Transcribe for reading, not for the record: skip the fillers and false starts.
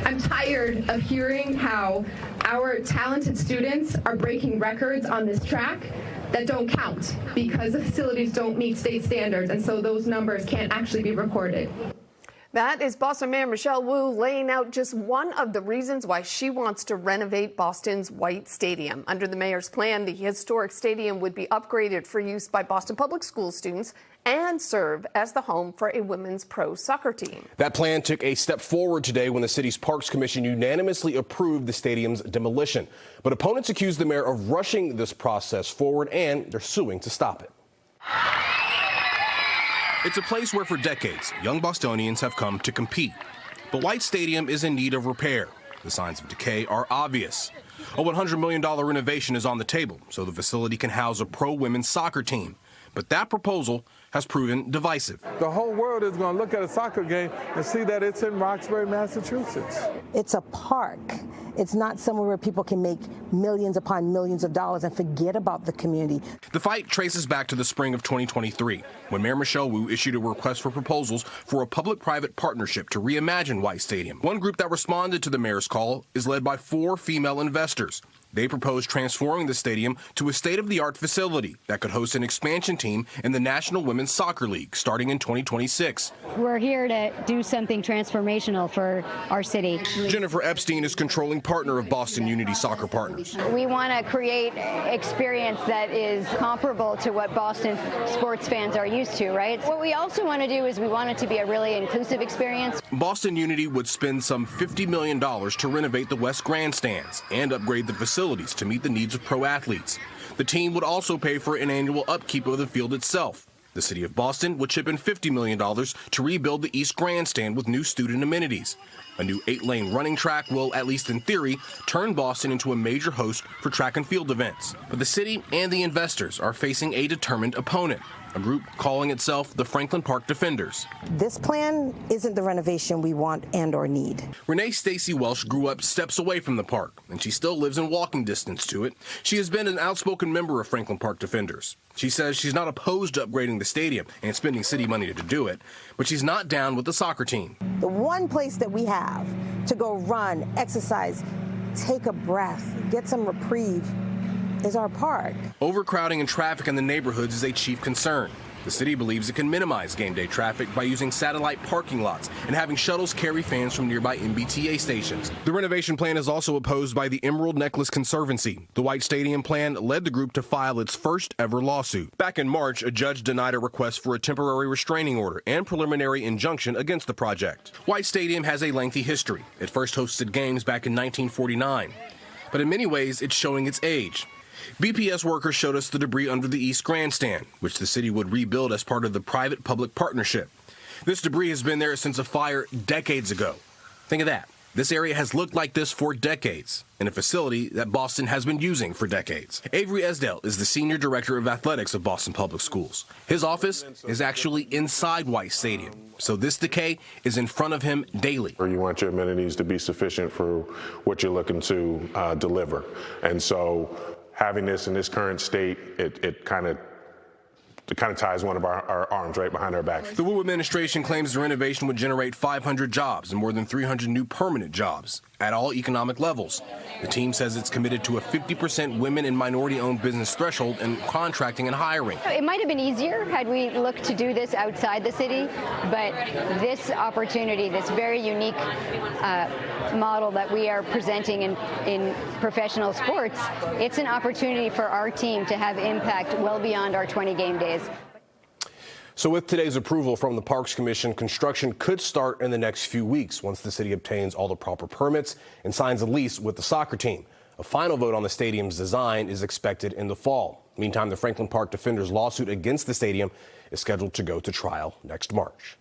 I'm tired of hearing how our talented students are breaking records on this track that don't count because the facilities don't meet state standards, and so those numbers can't actually be recorded. That is Boston Mayor Michelle Wu laying out just one of the reasons why she wants to renovate Boston's White Stadium. Under the mayor's plan, the historic stadium would be upgraded for use by Boston Public School students and serve as the home for a women's pro soccer team. That plan took a step forward today when the city's Parks Commission unanimously approved the stadium's demolition. But opponents accuse the mayor of rushing this process forward, and they're suing to stop it. It's a place where for decades, young Bostonians have come to compete. But White Stadium is in need of repair. The signs of decay are obvious. A $100 million renovation is on the table so the facility can house a pro women's soccer team. But that proposal has proven divisive. The whole world is going to look at a soccer game and see that it's in Roxbury, Massachusetts. It's a park. It's not somewhere where people can make millions upon millions of dollars and forget about the community. The fight traces back to the spring of 2023, when Mayor Michelle Wu issued a request for proposals for a public-private partnership to reimagine White Stadium. One group that responded to the mayor's call is led by 4 female investors. They proposed transforming the stadium to a state-of-the-art facility that could host an expansion team in the National Women's Soccer League starting in 2026. We're here to do something transformational for our city. Jennifer Epstein is controlling partner of Boston Unity Soccer Partners. We want to create experience that is comparable to what Boston sports fans are used to, right? What we also want to do is we want it to be a really inclusive experience. Boston Unity would spend some $50 million to renovate the West Grandstands and upgrade the facilities to meet the needs of pro athletes. The team would also pay for an annual upkeep of the field itself. The city of Boston would chip in $50 million to rebuild the East Grandstand with new student amenities. A new 8-lane running track will, at least in theory, turn Boston into a major host for track and field events. But the city and the investors are facing a determined opponent, a group calling itself the Franklin Park Defenders. This plan isn't the renovation we want and or need. Renee Stacy Welsh grew up steps away from the park, and she still lives in walking distance to it. She has been an outspoken member of Franklin Park Defenders. She says she's not opposed to upgrading the stadium and spending city money to do it, but she's not down with the soccer team. The one place that we have to go run, exercise, take a breath, get some reprieve is our park. Overcrowding and traffic in the neighborhoods is a chief concern. The city believes it can minimize game day traffic by using satellite parking lots and having shuttles carry fans from nearby MBTA stations. The renovation plan is also opposed by the Emerald Necklace Conservancy. The White Stadium plan led the group to file its first ever lawsuit. Back in March, a judge denied a request for a temporary restraining order and preliminary injunction against the project. White Stadium has a lengthy history. It first hosted games back in 1949. But in many ways, it's showing its age. BPS workers showed us the debris under the East Grandstand, which the city would rebuild as part of the private-public partnership. This debris has been there since a fire decades ago. Think of that. This area has looked like this for decades, in a facility that Boston has been using for decades. Avery Esdale is the Senior Director of Athletics of Boston Public Schools. His office is actually inside White Stadium, so this decay is in front of him daily. You want your amenities to be sufficient for what you're looking to deliver. And so having this in this current state, it kind of ties one of our arms right behind our backs. The Wu administration claims the renovation would generate 500 jobs and more than 300 new permanent jobs at all economic levels. The team says it's committed to a 50% women and minority-owned business threshold in contracting and hiring. It might have been easier had we looked to do this outside the city, but this opportunity, this very unique model that we are presenting in professional sports, it's an opportunity for our team to have impact well beyond our 20 game days. So with today's approval from the Parks Commission, construction could start in the next few weeks once the city obtains all the proper permits and signs a lease with the soccer team. A final vote on the stadium's design is expected in the fall. Meantime, the Franklin Park Defenders lawsuit against the stadium is scheduled to go to trial next March.